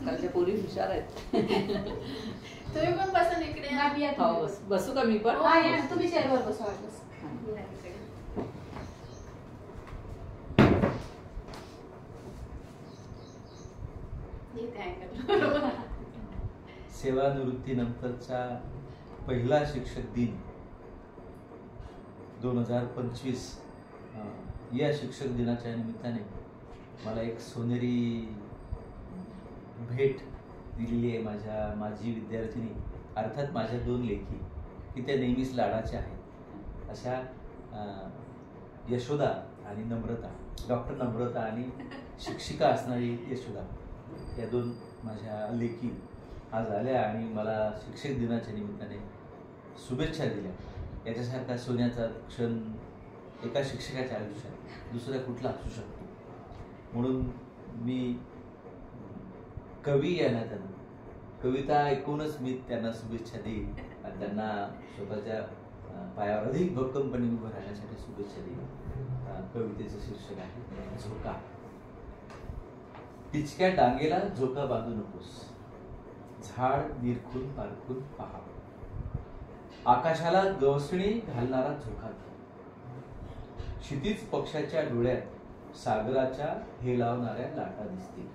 आजकालच्या पोरी हुशार आहेत. तुम्ही पण बसा ना इकडे. हो, बसू का मी पण? तुम्ही चेअरवर बसू. सेवानिवृत्तीनंतरचा पहिला शिक्षक दिन 2025 या शिक्षक दिनाच्या निमित्ताने मला एक सोनेरी भेट दिलेली आहे माझ्या माजी विद्यार्थिनी, अर्थात माझ्या 2 लेखी की त्या नेहमीच लाडाच्या आहेत अशा यशोदा आणि नम्रता, डॉक्टर नम्रता आणि शिक्षिका असणारी यशोदा, या 2 माझ्या लेखी आज आल्या आणि मला शिक्षक दिनाच्या निमित्ताने शुभेच्छा दिल्या. याच्यासारखा सोन्याचा क्षण एका शिक्षकाच्या आयुष्यात दुसरा कुठला असू शकतो. म्हणून मी कवी या नात्यानं कविता ऐकूनच मी त्यांना शुभेच्छा देईन आणि त्यांना स्वतःच्या पायावर अधिक भक्कमपणे उभं राहण्यासाठी शुभेच्छा देईन. कवितेचं शीर्षक आहे झोका. टिचक्या डांगेला झोका बांधू नकोस, झाड निरखून पारखून पहा, आकाशाला गवसणी घालणारा झोका घे, क्षितिज पक्षाच्या डोळ्यात सागराच्या हेलावणाऱ्या लाटा दिसतील,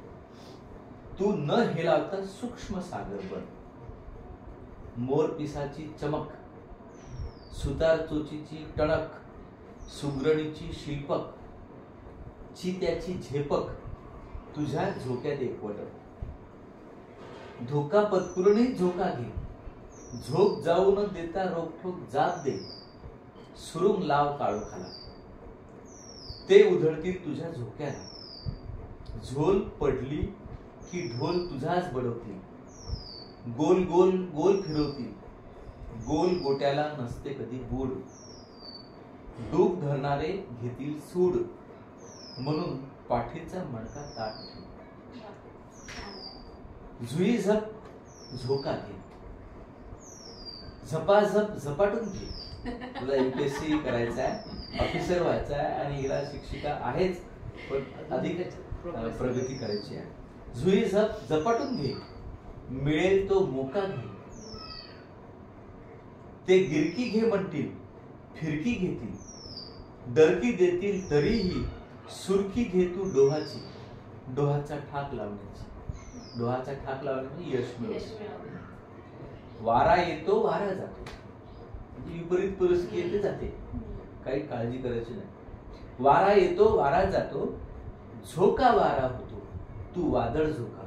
तू न हेलावता सूक्ष्म सागर बन, मोरपिसाची चमक, सुतार चोचीची टणक, सुगरणीची शिल्पक, चित्याची झेपक तुझ्या झोक्यात एकवट, धोका पत्करूनही झोका घे, झोप जाऊ न देता रोखोक जाप दे, सुरुंग लाव काळोखाला, ते उधळतील तुझ्या झोक्याला, झोल पडली की ढोल तुझाच बडवतील, गोल गोल गोल फिरवतील, गोल गोट्याला नसते कधी बूड, डूब धरणारे घेतील सूड, म्हणून पाठीचा मणका ताट ठेव, जुई झप झोका घे, झपाझप झपाटून घे. तुला UPSC करायचं आहे, ऑफिसर व्हायचं आहे आणि हिला शिक्षिका आहेच पण अधिक प्रगती करायची आहे. जुई झप झपाटून घे, मिळेल तो मोका घे, ते गिरकी घे म्हणतील फिरकी घेतील, डरकी देतील तरीही सुरकी घे तू डोहाची, डोहाचा ठाक लावण्याची. डोहाचा ठाक लावणे म्हणजे यश मिळवणे. वारा येतो वारा जातो, विपरीत परिस्थिती येते जाते, काही काळजी करायची नाही. वारा येतो वारा जातो, झोका वारा होतो तू वादळ झोका,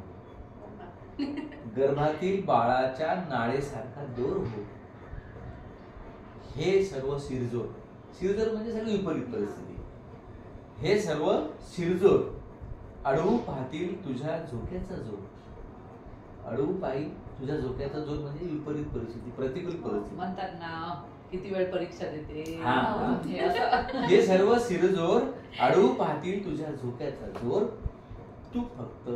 गर्भातील बाळाच्या नाळेसारखा दोर हो. हे सर्व सिरजोर, सिरजोर म्हणजे सगळी विपरीत परिस्थिती, हे सर्व सिरजोर अडवू पाहतील तुझ्या झोक्याचा जोर. अडवू पाहिल तुझ्या झोक्याचा जोर म्हणजे विपरीत परिस्थिती, प्रतिकूल परिस्थिती म्हणतात ना, किती वेळ परीक्षा देते. हे सर्व सिरजोर अडवू पाहतील तुझ्या झोक्याचा जोर, तू फक्त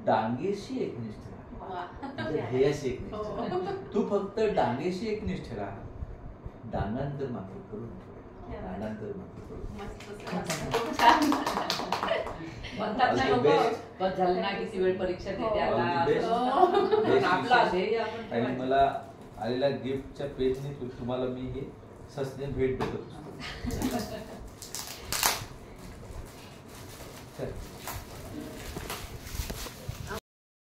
डांगेशी एकनिष्ठ राहा, ध्येयाशी एकनिष्ठ राहा. तू फक्त डांगेशी एकनिष्ठ राहा, डांगांतर मात्र करू नको, डांगांतर मात्र करू. म्हणतात ना लोक, बस झालं ना, किती वेळ परीक्षा देते आता. आणि मला आलेल्या गिफ्टच्या पेजने तुम्हाला मी हे सस्ने भेट देतो.